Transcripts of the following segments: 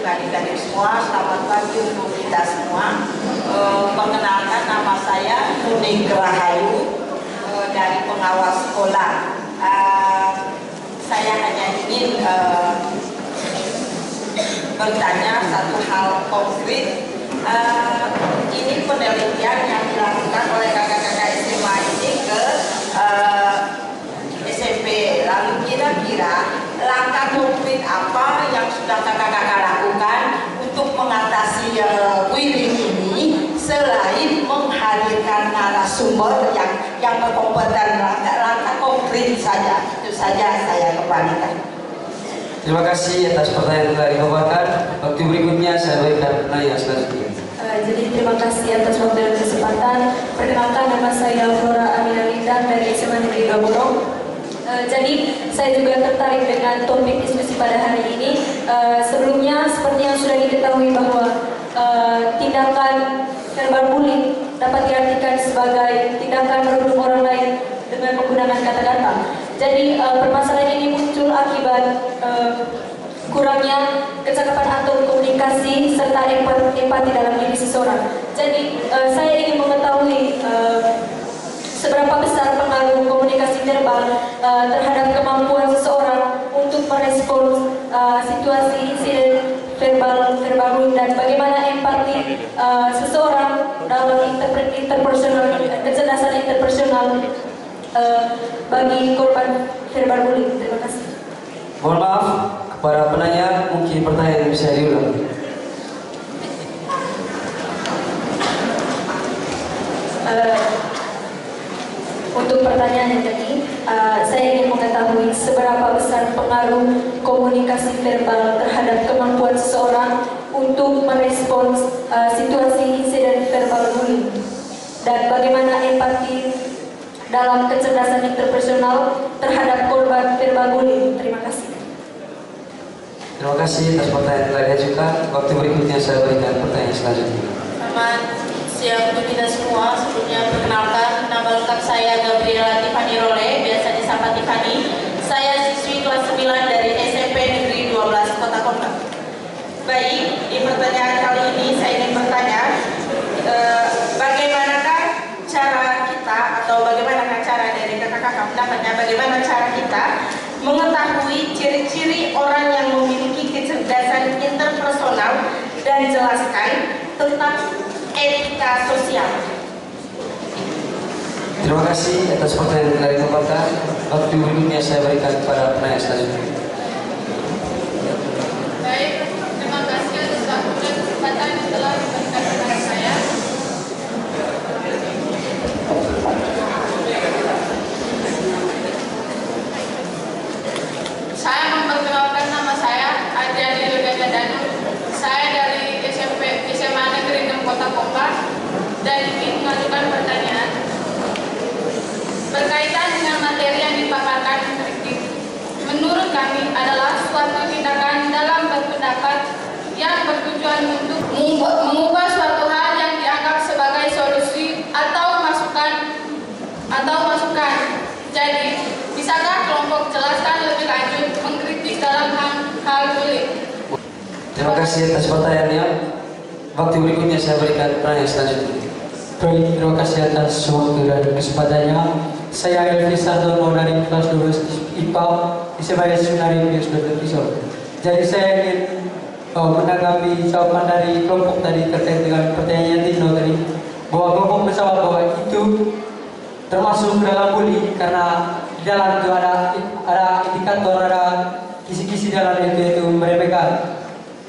adik-adik semua, selamat pagi untuk kita semua. Perkenalkan, nama saya Nuning Rahayu dari pengawas sekolah. Saya hanya ingin bertanya satu hal konkret. Ini penelitian yang dilakukan oleh kakak-kakak SMA ini ke SMP. Lalu kira-kira langkah konkret apa yang sudah kakak-kakak lakukan untuk mengatasi bullying ini selain menghadirkan narasumber yang berkompeten? Langkah konkret saja, itu saja saya kembalikan. Terima kasih atas pertanyaan yang telah dikemukakan. Waktu berikutnya saya berikan pertanyaan selanjutnya. Jadi terima kasih atas waktu dan kesempatan. Perkenalkan, nama saya Flora Aminalita dari SMA Negeri Gaborong. Jadi saya juga tertarik dengan topik diskusi pada hari ini. Sebelumnya seperti yang sudah diketahui bahwa tindakan verbal bullying dapat diartikan sebagai tindakan menuduh orang lain dengan menggunakan kata-kata. Jadi permasalahan ini muncul akibat kurangnya kecakapan atau komunikasi serta empati dalam diri seseorang. Jadi saya ingin mengetahui seberapa besar pengaruh komunikasi verbal terhadap kemampuan seseorang untuk merespons situasi insiden verbal bullying, dan bagaimana empati seseorang dalam interpersonal, kecerdasan interpersonal bagi korban verbal bullying. Terima kasih. Mohon maaf kepada penanya, mungkin pertanyaan bisa diulang. Untuk pertanyaan yang tadi, saya ingin mengetahui seberapa besar pengaruh komunikasi verbal terhadap kemampuan seseorang untuk merespons situasi insiden verbal bullying, dan bagaimana empati dalam kecerdasan interpersonal terhadap korban verbal bullying. Terima kasih. Terima kasih atas pertanyaan yang telah diajukan. Waktu berikutnya saya berikan pertanyaan selanjutnya. Selamat siang untuk kita semua. Sebelumnya perkenalkan, nama lengkap saya Gabriela Tiffany Role, biasa disapa Tiffany. Saya siswi kelas 9 dari SMP Negeri 12 Kota Kompak. Baik, di pertanyaan kali ini saya ingin bertanya, bagaimanakah cara kita, atau bagaimanakah cara dari kakak-kakak pendapatnya, bagaimana cara kita mengetahui ciri-ciri orang yang memiliki kecerdasan interpersonal dan jelaskan tentang etika sosial. Terima kasih atas pertanyaan yang telah dikemukakan. Waktu berikutnya saya berikan kepada penanya selanjutnya. Baik, terima kasih atas waktu dan kesempatan yang telah diberikan kepada saya. Saya memperkenalkan, nama saya Adriani Lugana Danu. Saya dari SMA Negeri 6 Kota Kompak dan ingin mengajukan pertanyaan berkaitan dengan materi yang dipaparkan kritik. Menurut kami adalah suatu tindakan dalam berpendapat yang bertujuan untuk mengubah suatu hal yang dianggap sebagai solusi atau masukan. Jadi, bisakah kelompok jelaskan lebih lanjut mengkritik dalam hal bullying? Terima kasih atas pertanyaannya. Waktu berikutnya saya berikan pertanyaan selanjutnya. Baik, terima kasih atas waktu dan kesempatannya. Saya Elvi Sardono dari kelas 12 IPA SMA Sunari Biosdot Pisau. Jadi saya ingin menanggapi jawaban dari kelompok tadi terkait dengan pertanyaan Tino tadi, bahwa kelompok menjawab bahwa itu termasuk dalam bully karena di dalam itu ada indikator, ada kisi-kisi dalam itu meremehkan.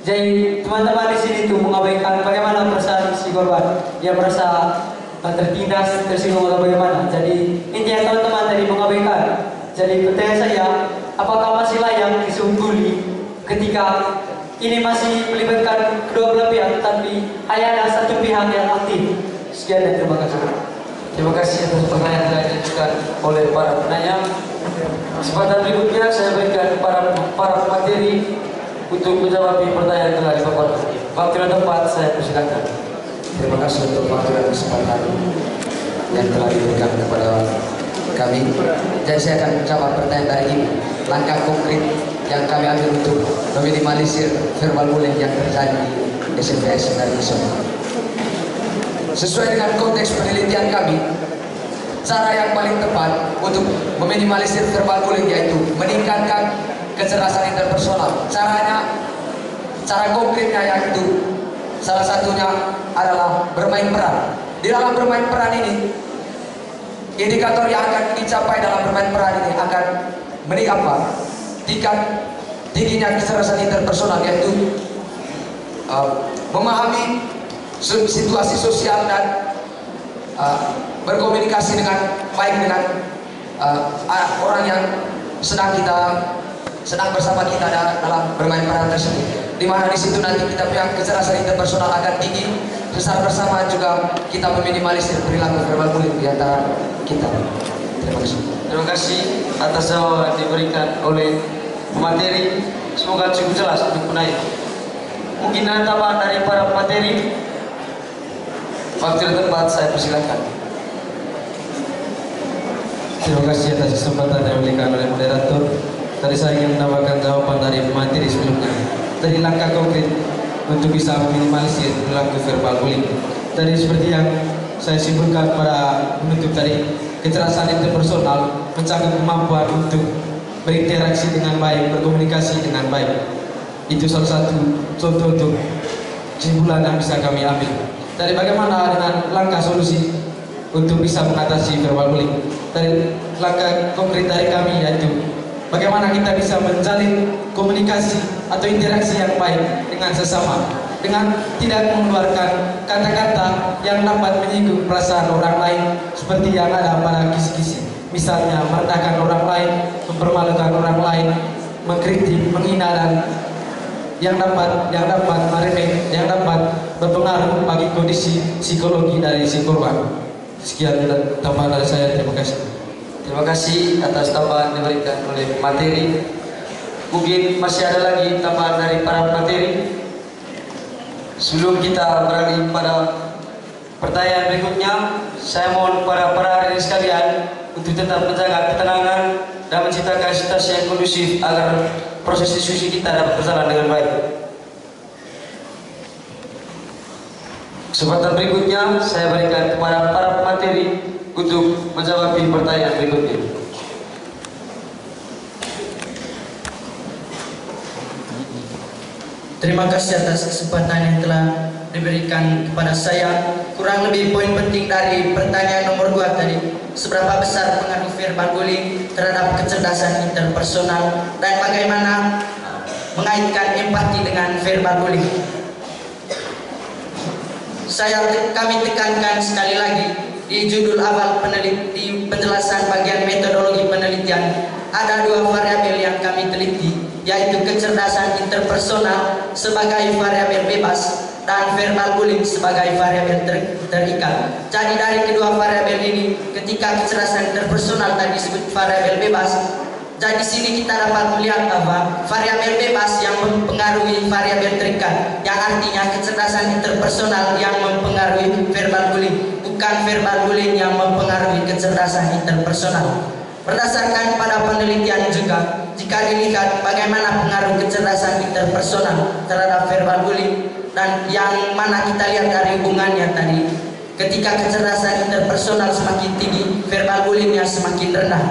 Jadi teman-teman di sini itu mengabaikan bagaimana perasaan si korban, dia merasa tertindas, tersinggung atau bagaimana. Jadi intinya teman-teman tadi mengabaikan. Jadi pertanyaan saya, apakah masih layak disebut bully ketika ini masih melibatkan kedua belah pihak, tapi hanya ada satu pihak yang aktif? Sekian dan terima kasih. Terima kasih atas pertanyaan yang telah diajukan oleh para penanya. Kesempatan berikutnya saya berikan para pemateri untuk menjawab pertanyaan yang telah dipaparkan. Waktu dan tempat saya persilakan. Terima kasih untuk waktu dan kesempatan yang telah diberikan kepada kami. Dan saya akan menjawab pertanyaan dari ini. Langkah konkret yang kami ambil untuk meminimalisir verbal bullying yang terjadi di SMPS Sunari Isom. Sesuai dengan konteks penelitian kami, cara yang paling tepat untuk meminimalisir verbal bullying yaitu meningkatkan kecerdasan interpersonal. Cara konkretnya yaitu salah satunya adalah bermain peran. Di dalam bermain peran ini, indikator yang akan dicapai dalam bermain peran ini akan tingkat tingginya kecerdasan interpersonal, yaitu memahami situasi sosial dan berkomunikasi dengan baik dengan orang yang sedang bersama kita dalam bermain peran tersebut. Di mana di situ nanti kita punya kecerdasan interpersonal akan tinggi. Secara bersama juga kita meminimalisir perilaku verbal bullying di antara kita. Terima kasih. Terima kasih atas jawaban diberikan oleh pemateri. Semoga cukup jelas untuk penaik. Mungkin ada tambahan dari para pemateri. Waktu dan tempat saya persilakan. Terima kasih atas kesempatan yang diberikan oleh moderator. Tadi saya ingin menambahkan jawaban dari pemateri sebelumnya. Dari langkah konkret untuk bisa meminimalisir perilaku verbal bullying. Tadi seperti yang saya simpulkan pada penutup tadi, kecerdasan interpersonal mencakup kemampuan untuk berinteraksi dengan baik, berkomunikasi dengan baik. Itu salah satu contoh untuk kesimpulan yang bisa kami ambil. Dari bagaimana dengan langkah solusi untuk bisa mengatasi verbal bullying. Dari langkah konkret dari kami yaitu bagaimana kita bisa menjalin komunikasi atau interaksi yang baik dengan sesama, dengan tidak mengeluarkan kata-kata yang dapat menyinggung perasaan orang lain seperti yang ada pada kisi-kisi. Misalnya merendahkan orang lain, mempermalukan orang lain, mengkritik, menghina, dan yang dapat meremeh, yang dapat berpengaruh bagi kondisi psikologi dari si korban. Sekian tambahan dari saya. Terima kasih. Terima kasih atas tambahan yang diberikan oleh materi. Mungkin masih ada lagi tambahan dari para materi. Sebelum kita beralih pada pertanyaan berikutnya, saya mohon para hadirin sekalian untuk tetap menjaga ketenangan dan menciptakan situasi yang kondusif agar proses diskusi kita dapat berjalan dengan baik. Kesempatan berikutnya saya berikan kepada para pemateri untuk menjawab pertanyaan berikutnya. Terima kasih atas kesempatan yang telah diberikan kepada saya. Kurang lebih poin penting dari pertanyaan nomor 2 tadi, seberapa besar pengaruh verbal bullying terhadap kecerdasan interpersonal dan bagaimana mengaitkan empati dengan verbal bullying. Kami tekankan sekali lagi di judul awal di penjelasan bagian metodologi penelitian ada 2 variabel yang kami teliti, yaitu kecerdasan interpersonal sebagai variabel bebas dan verbal bullying sebagai variabel terikat. Jadi dari kedua variabel ini, ketika kecerdasan interpersonal tadi disebut variabel bebas, jadi sini kita dapat melihat bahwa variabel bebas yang mempengaruhi variabel terikat, yang artinya kecerdasan interpersonal yang mempengaruhi verbal bullying, bukan verbal bullying yang mempengaruhi kecerdasan interpersonal. Berdasarkan pada penelitian juga, jika dilihat bagaimana pengaruh kecerdasan interpersonal terhadap verbal bullying, dan yang mana kita lihat dari hubungannya tadi, ketika kecerdasan interpersonal semakin tinggi, verbal bullyingnya semakin rendah.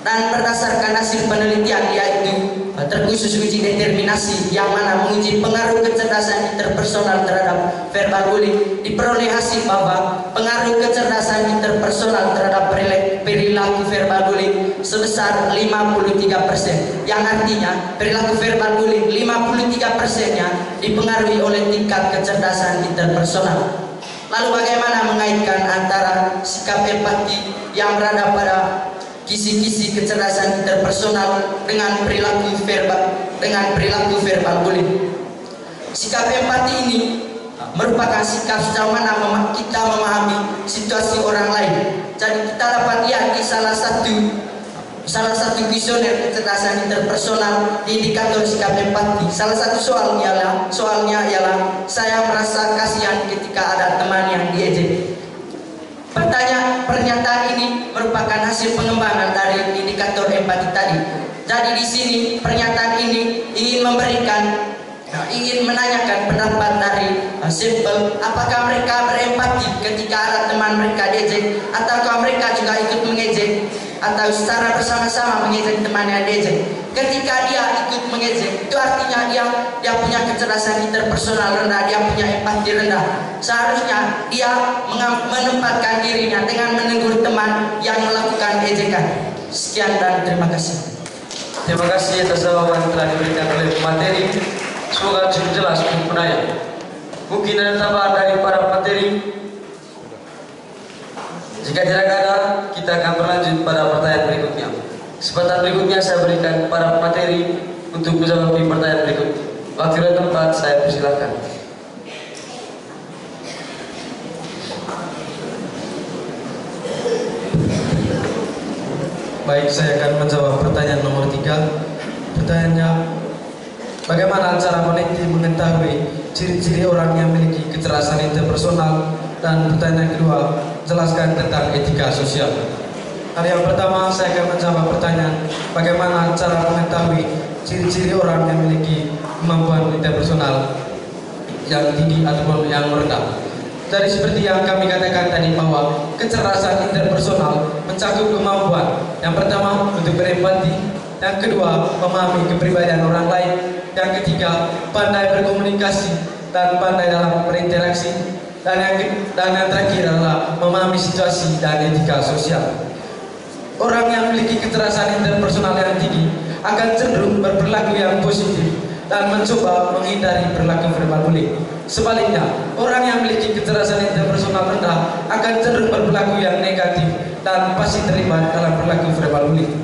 Dan berdasarkan hasil penelitian yaitu terkhusus uji determinasi yang mana menguji pengaruh kecerdasan interpersonal terhadap verbal bullying, diperoleh hasil bahwa pengaruh kecerdasan interpersonal terhadap perilaku verbal bullying sebesar 53%, yang artinya perilaku verbal bullying 53%-nya dipengaruhi oleh tingkat kecerdasan interpersonal. Lalu bagaimana mengaitkan antara sikap empati yang berada pada kisi-kisi kecerdasan interpersonal dengan perilaku verbal bullying? Sikap empati ini merupakan sikap sejauh mana kita memahami situasi orang lain. Jadi kita dapat lihat di salah satu kuesioner kecerdasan interpersonal di indikator sikap empati. Salah satu soalnya ialah saya merasa kasihan ketika ada teman yang diejek. Pernyataan ini merupakan hasil pengembangan dari indikator empati tadi. Jadi di sini pernyataan ini ingin menanyakan pendapat dari Simple, apakah mereka berempati ketika ada teman mereka diejek, ataukah mereka juga ikut mengejek atau secara bersama-sama mengejek temannya diejek. Ketika dia ikut mengejek, itu artinya dia punya kecerdasan interpersonal rendah, dia punya empati rendah. Seharusnya dia menempatkan dirinya dengan menegur teman yang melakukan ejekan. Sekian dan terima kasih. Terima kasih atas jawaban yang telah diberikan oleh materi. Semoga cukup jelas untuk penanya. Mungkin ada tambahan dari para materi. Jika tidak ada, kita akan berlanjut pada pertanyaan berikutnya. Kesempatan berikutnya saya berikan para materi untuk menjawab pertanyaan berikut. Waktu dan tempat saya persilakan. Baik, saya akan menjawab pertanyaan nomor 3. Pertanyaannya, bagaimana cara peneliti mengetahui ciri-ciri orang yang memiliki kecerdasan interpersonal? Dan pertanyaan kedua, jelaskan tentang etika sosial. Hari yang pertama, saya akan menjawab pertanyaan, bagaimana cara mengetahui ciri-ciri orang yang memiliki kemampuan interpersonal yang tinggi ataupun yang rendah. Jadi seperti yang kami katakan tadi, bahwa kecerdasan interpersonal mencakup kemampuan yang pertama untuk berempati, yang kedua memahami kepribadian orang lain, yang ketiga pandai berkomunikasi dan pandai dalam berinteraksi, dan yang terakhir adalah memahami situasi dan etika sosial. Orang yang memiliki kecerdasan interpersonal yang tinggi akan cenderung berperilaku yang positif dan mencoba menghindari perilaku verbal bullying. Sebaliknya, orang yang memiliki kecerdasan interpersonal rendah akan cenderung berperilaku yang negatif dan pasti terlibat dalam perilaku verbal bullying.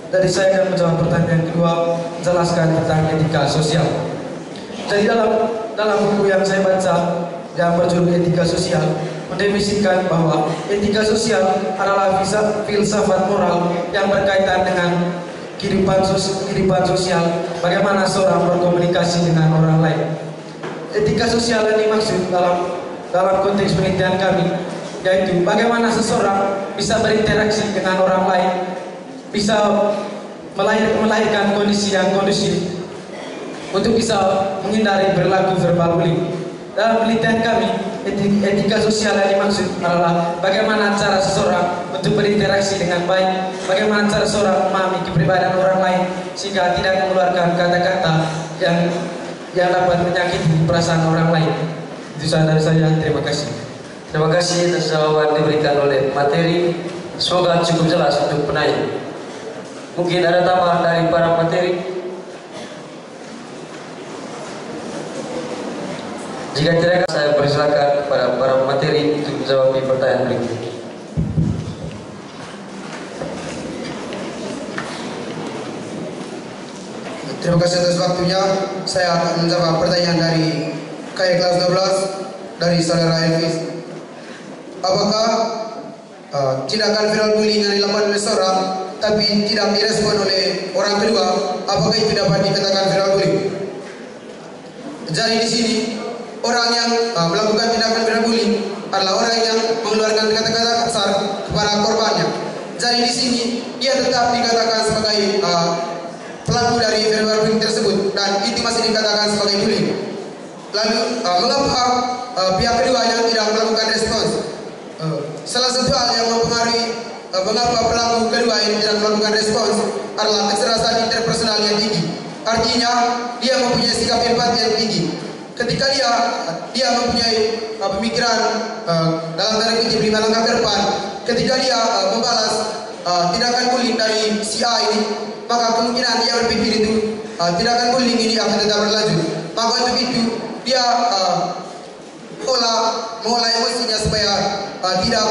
Jadi saya akan menjawab pertanyaan kedua, jelaskan tentang etika sosial. Jadi dalam buku yang saya baca yang berjudul Etika Sosial mendefinisikan bahwa etika sosial adalah filsafat moral yang berkaitan dengan kehidupan sosial, bagaimana seorang berkomunikasi dengan orang lain. Etika sosial yang dimaksud dalam konteks penelitian kami yaitu bagaimana seseorang bisa berinteraksi dengan orang lain, bisa melahirkan kondisi yang kondusif untuk bisa menghindari perilaku verbal bullying. Dalam penelitian kami, etika sosial yang dimaksud adalah bagaimana cara seseorang untuk berinteraksi dengan baik, bagaimana cara seseorang memahami kepribadian orang lain sehingga tidak mengeluarkan kata-kata yang dapat menyakiti perasaan orang lain. Itu saja dari saya, terima kasih. Terima kasih atas jawaban diberikan oleh materi. Semoga cukup jelas untuk penanya. Mungkin ada tambahan dari para materi. Jika tidak, saya persilakan kepada para materi untuk menjawab pertanyaan berikut. Terima kasih atas waktunya. Saya akan menjawab pertanyaan dari KI kelas 12 dari saudara Elvis. Apakah tindakan viral bullying yang dilakukan oleh seorang tapi tidak direspon oleh orang kedua, apakah itu dapat dikatakan viral bullying? Jadi di sini orang yang melakukan tindakan viral bullying adalah orang yang mengeluarkan kata-kata kasar kepada korbannya. Jadi di sini dia tetap dikatakan sebagai pelaku dari verbal bullying tersebut dan itu masih dikatakan sebagai bullying. Lalu mengapa pihak kedua yang tidak melakukan respons? Salah satu hal yang mempengaruhi mengapa pelaku kedua yang tidak melakukan respons adalah kecerdasan interpersonal yang tinggi. Artinya dia mempunyai sikap empati yang tinggi. Ketika dia mempunyai pemikiran dalam tanda kutip 5 langkah ke depan, ketika dia membalas tindakan bullying dari si A ini, maka kemungkinan dia berpikir itu tindakan bullying ini akan tetap berlanjut. Maka untuk itu dia mengolah emosinya supaya tidak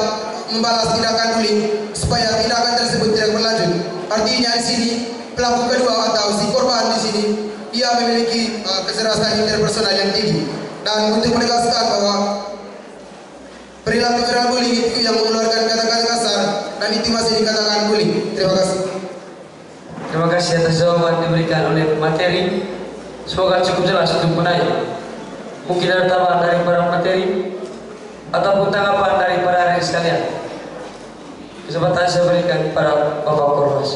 membalas tindakan bullying, supaya tindakan tersebut tidak berlanjut. Artinya di sini pelaku kedua atau si korban di sini dia memiliki kecerdasan interpersonal yang tinggi. Dan untuk menegaskan bahwa perilaku viral bullying itu yang mengeluarkan kata-kata kasar dan itu masih dikatakan bullying. Terima kasih. Terima kasih atas jawaban diberikan oleh materi. Semoga cukup jelas untuk penanya. Mungkin ada tambahan dari para materi ataupun tanggapan dari para rekan sekalian. Kesempatan saya berikan kepada Bapak Korwas.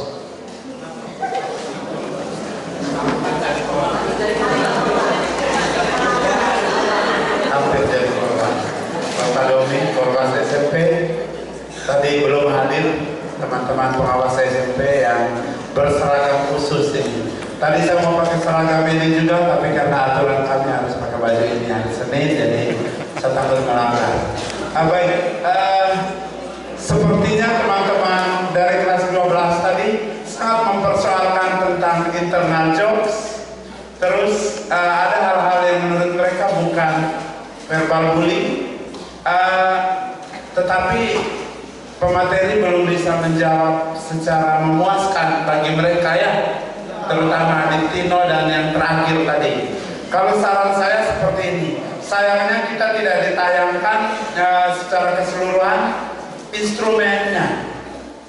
Tadi saya mau pakai seragam ini juga, tapi karena aturan kami harus pakai baju ini hari Senin, jadi saya takut melanggar. Baik, sepertinya teman-teman dari kelas 12 tadi sangat mempersoalkan tentang internal jokes. Terus ada hal-hal yang menurut mereka bukan verbal bullying, tetapi pemateri belum bisa menjawab secara memuaskan bagi mereka ya, terutama Aditino dan yang terakhir tadi. Kalau saran saya seperti ini, sayangnya kita tidak ditayangkan secara keseluruhan instrumennya,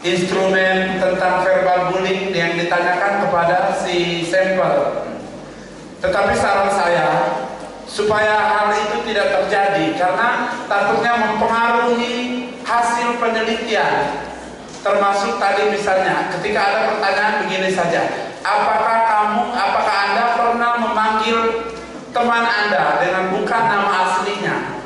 instrumen tentang verbal bullying yang ditanyakan kepada si sampel. Tetapi saran saya supaya hal itu tidak terjadi, karena takutnya mempengaruhi hasil penelitian. Termasuk tadi misalnya ketika ada pertanyaan begini saja, apakah Anda pernah memanggil teman Anda dengan bukan nama aslinya?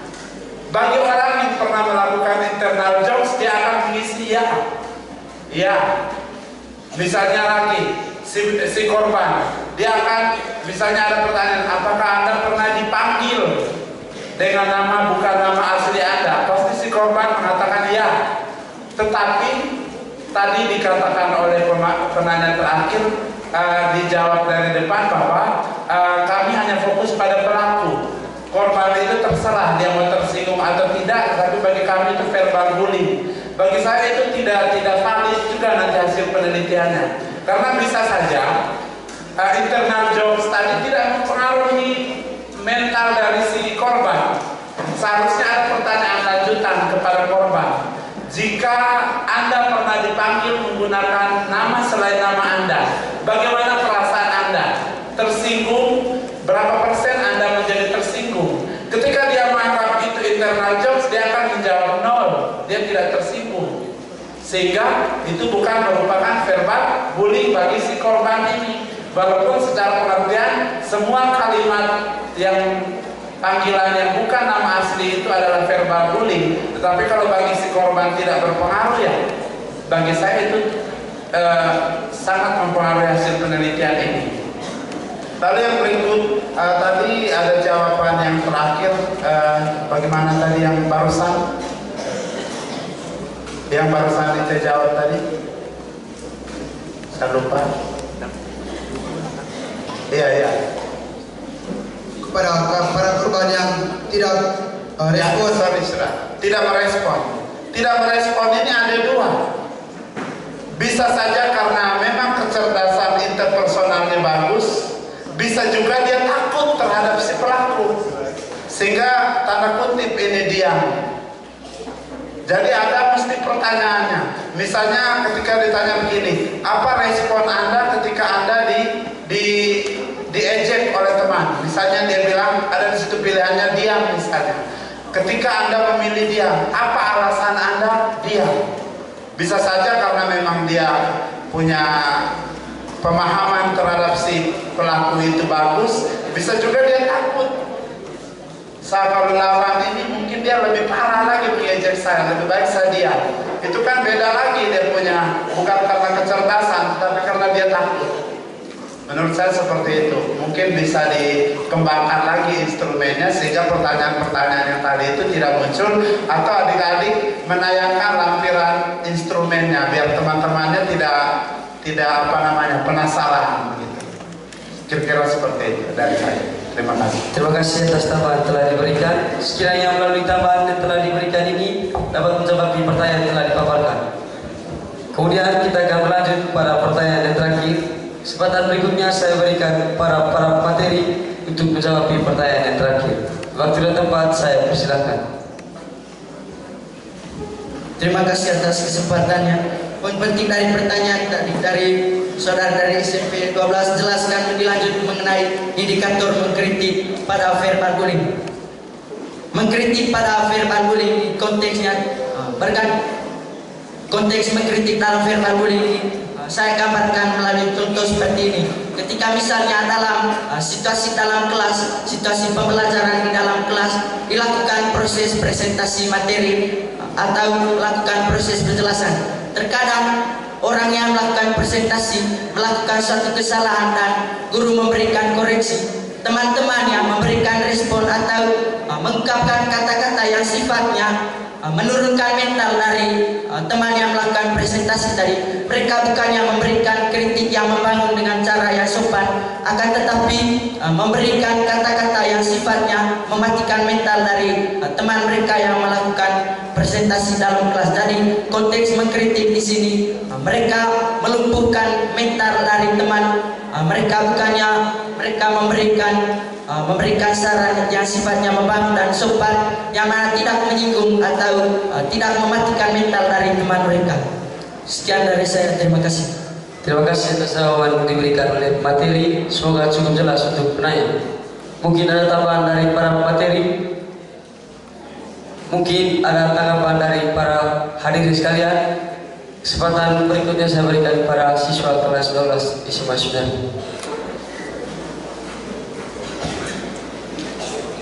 Bagi orang yang pernah melakukan internal jokes, dia akan mengisi ya. Misalnya lagi si korban, dia akan misalnya ada pertanyaan, apakah Anda pernah dipanggil dengan nama bukan nama asli Anda? Pasti si korban mengatakan ya. Tetapi tadi dikatakan oleh penanya terakhir, dijawab dari depan bahwa kami hanya fokus pada pelaku. Korban itu terserah dia mau tersinggung atau tidak, tapi bagi kami itu verbal bullying. Bagi saya itu tidak valid juga nanti hasil penelitiannya, karena bisa saja internal jokes tadi tidak mempengaruhi mental dari si korban. Seharusnya ada pertanyaan lanjutan kepada korban. Jika Anda pernah dipanggil menggunakan nama selain nama Anda, bagaimana perasaan Anda? Tersinggung? Berapa persen Anda menjadi tersinggung? Ketika dia menganggap itu internal jokes, dia akan menjawab 0. Dia tidak tersinggung. Sehingga itu bukan merupakan verbal bullying bagi si korban ini. Walaupun secara pengertian semua kalimat yang panggilan yang bukan nama asli itu adalah verbal bullying, tetapi kalau bagi si korban tidak berpengaruh ya, bagi saya itu sangat mempengaruhi hasil penelitian ini. Lalu yang berikut, tadi ada jawaban yang terakhir, bagaimana tadi yang barusan kita jawab tadi, saya lupa. Iya. Kepada para korban yang tidak respon, tidak merespon. Tidak merespon ini ada dua. Bisa saja karena memang kecerdasan interpersonalnya bagus, bisa juga dia takut terhadap si pelaku, sehingga tanda kutip ini diam. Jadi ada mesti pertanyaannya. Misalnya ketika ditanya begini, apa respon Anda ketika Anda diejek oleh teman? Misalnya dia bilang ada di situ pilihannya diam misalnya. Ketika Anda memilih diam, apa alasan Anda diam? Bisa saja karena memang dia punya pemahaman terhadap si pelaku itu bagus, bisa juga dia takut. Kalau lawan ini mungkin dia lebih parah lagi mengejek saya, lebih baik saya diam. Itu kan beda lagi, dia punya bukan karena kecerdasan, tapi karena dia takut. Menurut saya seperti itu. Mungkin bisa dikembangkan lagi instrumennya sehingga pertanyaan-pertanyaan yang tadi itu tidak muncul, atau adik-adik menayangkan lampiran instrumennya biar teman-temannya tidak penasaran begitu. Kira-kira seperti itu dari saya. Terima kasih. Terima kasih atas tambahan telah diberikan. Sekiranya melalui tambahan yang telah diberikan ini dapat menjawab pertanyaan yang telah dipaparkan. Kemudian kita akan berlanjut pada pertanyaan yang terakhir. Kesempatan berikutnya saya berikan para materi untuk menjawab pertanyaan yang terakhir. Waktu dan tempat saya persilakan. Terima kasih atas kesempatannya. Poin penting dari pertanyaan tadi dari saudara dari SMP 12 jelaskan lebih lanjut mengenai indikator mengkritik pada verbal bullying. Mengkritik pada verbal bullying konteksnya konteks mengkritik dalam verbal bullying ini saya gambarkan melalui contoh seperti ini. Ketika misalnya dalam situasi dalam kelas, situasi pembelajaran di dalam kelas, dilakukan proses presentasi materi atau lakukan proses penjelasan. Terkadang orang yang melakukan presentasi melakukan suatu kesalahan dan guru memberikan koreksi, teman-teman yang memberikan respon atau mengungkapkan kata-kata yang sifatnya menurunkan mental dari teman yang melakukan presentasi tadi. Mereka bukannya memberikan kritik yang membangun dengan cara yang sopan, akan tetapi memberikan kata-kata yang sifatnya mematikan mental dari teman mereka yang melakukan presentasi dalam kelas. Jadi konteks mengkritik di sini mereka melumpuhkan mental dari teman mereka, bukannya mereka memberikan saran yang sifatnya membangun dan sopan, yang mana tidak menyinggung atau tidak mematikan mental dari teman mereka. Sekian dari saya, terima kasih. Terima kasih atas jawaban yang diberikan oleh materi, semoga cukup jelas untuk penanya. Mungkin ada tambahan dari para materi, mungkin ada tanggapan dari para hadirin sekalian. Kesempatan berikutnya saya berikan para siswa kelas 12 SMA Sunari.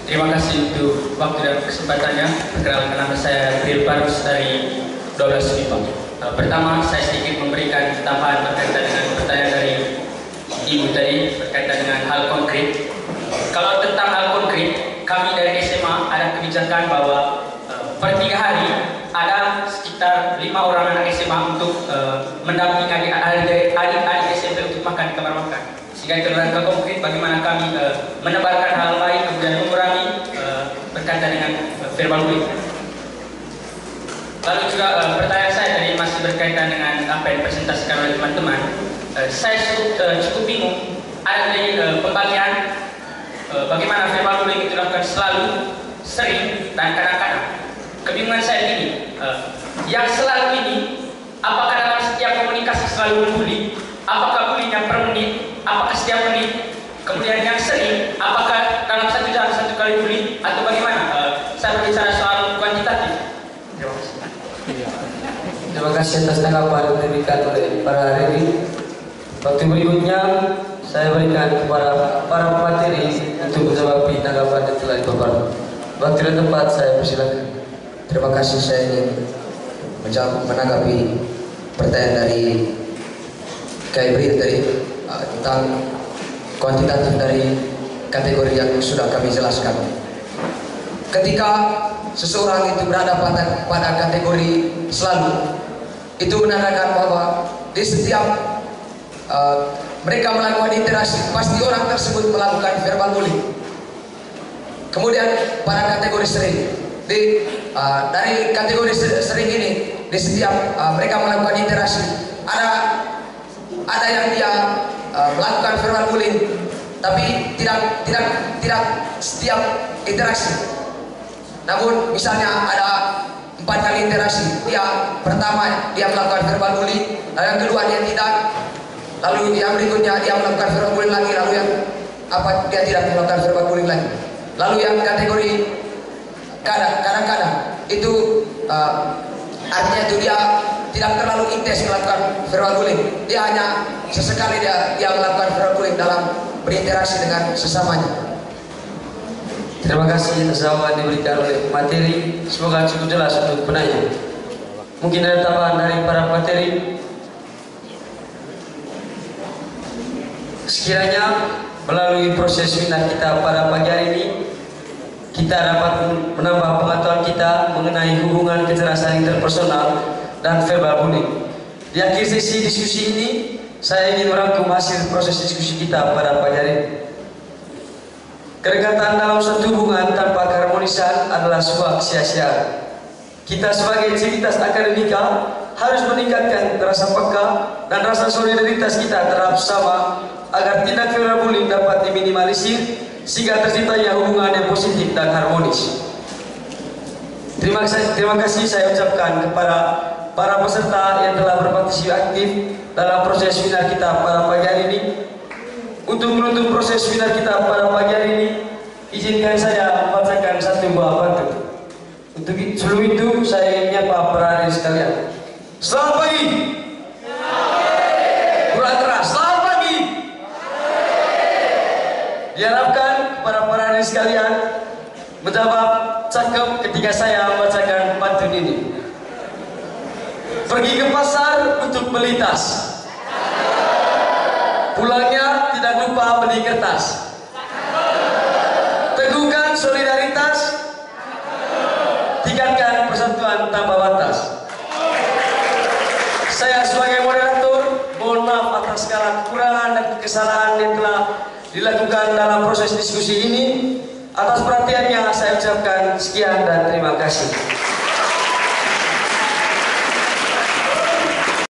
Terima kasih untuk waktu dan kesempatannya. Perkenalkan, nama saya Bril Parus dari 12 MIPA. Pertama, saya sedikit memberikan tambahan berkaitan dengan pertanyaan dari Ibu tadi berkaitan dengan hal konkret. Kalau tentang hal konkret, kami dari SMA ada kebijakan bahwa per 3 hari ada sekitar 5 orang anak SMA untuk mendampingi adik-adik SMP untuk makan di kamar makan. Sehingga itu adalah konkret bagaimana kami menebarkan hal baik kemudian mengurangi berkaitan dengan verbal bullying. Lalu juga pertanyaan saya tadi masih berkaitan dengan apa yang dipresentasikan oleh teman-teman. Saya cukup bingung ada dari pembagian bagaimana verbal bullying itu dilakukan selalu, sering, dan kadang-kadang. Kebingungan saya ini, yang selalu ini, apakah dalam setiap komunikasi selalu membuli? Apakah bulinya per menit? Apakah setiap menit? Kemudian yang sering, apakah dalam 1 jam 1 kali bully? Atau bagaimana? Saya berbicara soal kuantitatif. Terima kasih. Terima kasih atas tanggapan yang diberikan oleh para hadirin. Waktu berikutnya saya berikan kepada para pemateri untuk menjawab tanggapan yang telah dipaparkan. Waktu dan tempat saya persilakan. Terima kasih, saya ingin menanggapi pertanyaan dari Kaibril tadi tentang kuantitatif dari kategori yang sudah kami jelaskan. Ketika seseorang itu berada pada kategori selalu, itu menandakan bahwa di setiap mereka melakukan interaksi, pasti orang tersebut melakukan verbal bullying. Kemudian pada kategori sering, dari kategori sering ini, di setiap mereka melakukan interaksi, ada yang dia melakukan verbal bullying, tapi tidak setiap interaksi. Namun misalnya ada 4 kali interaksi, pertama dia melakukan verbal bullying, lalu yang kedua dia tidak, lalu yang berikutnya dia melakukan verbal bullying lagi, lalu yang dia tidak melakukan verbal bullying lagi. Lalu yang kategori kadang-kadang itu artinya itu dia tidak terlalu intens melakukan verbal bullying, dia hanya sesekali dia melakukan verbal bullying dalam berinteraksi dengan sesamanya. Terima kasih atas jawaban diberikan oleh materi, semoga cukup jelas untuk penanya. Mungkin ada tambahan dari para materi. Sekiranya melalui proses webinar kita pada pagi hari ini, kita dapat menambah pengetahuan kita mengenai hubungan kekerasan interpersonal dan verbal bullying. Di akhir sesi diskusi ini, saya ingin merangkum hasil proses diskusi kita pada pagi hari ini. Kedekatan dalam suatu hubungan tanpa keharmonisan adalah sebuah sia-sia. Kita sebagai civitas akademika harus meningkatkan rasa peka dan rasa solidaritas kita terhadap sesama agar tindak verbal bullying dapat diminimalisir sehingga terciptanya hubungan yang positif dan harmonis. Terima kasih saya ucapkan kepada para peserta yang telah berpartisipasi aktif dalam proses webinar kita pada pagi hari ini. Untuk menutup proses webinar kita pada pagi hari ini, izinkan saya membacakan satu buah pantun. Untuk sebelum itu saya ingin menyapa para hadirin sekalian. Selamat pagi. Kurang keras. Selamat pagi. Diharapkan para hadirin sekalian menjawab cakep ketika saya membacakan pantun ini. Pergi ke pasar untuk beli tas. Pulangnya tidak lupa beli kertas. Teguhkan solidaritas. Tingkatkan persatuan tanpa batas. Saya sebagai moderator, mohon maaf atas segala kekurangan dan kesalahan yang telah dilakukan dalam proses diskusi ini. Atas perhatiannya saya ucapkan sekian dan terima kasih.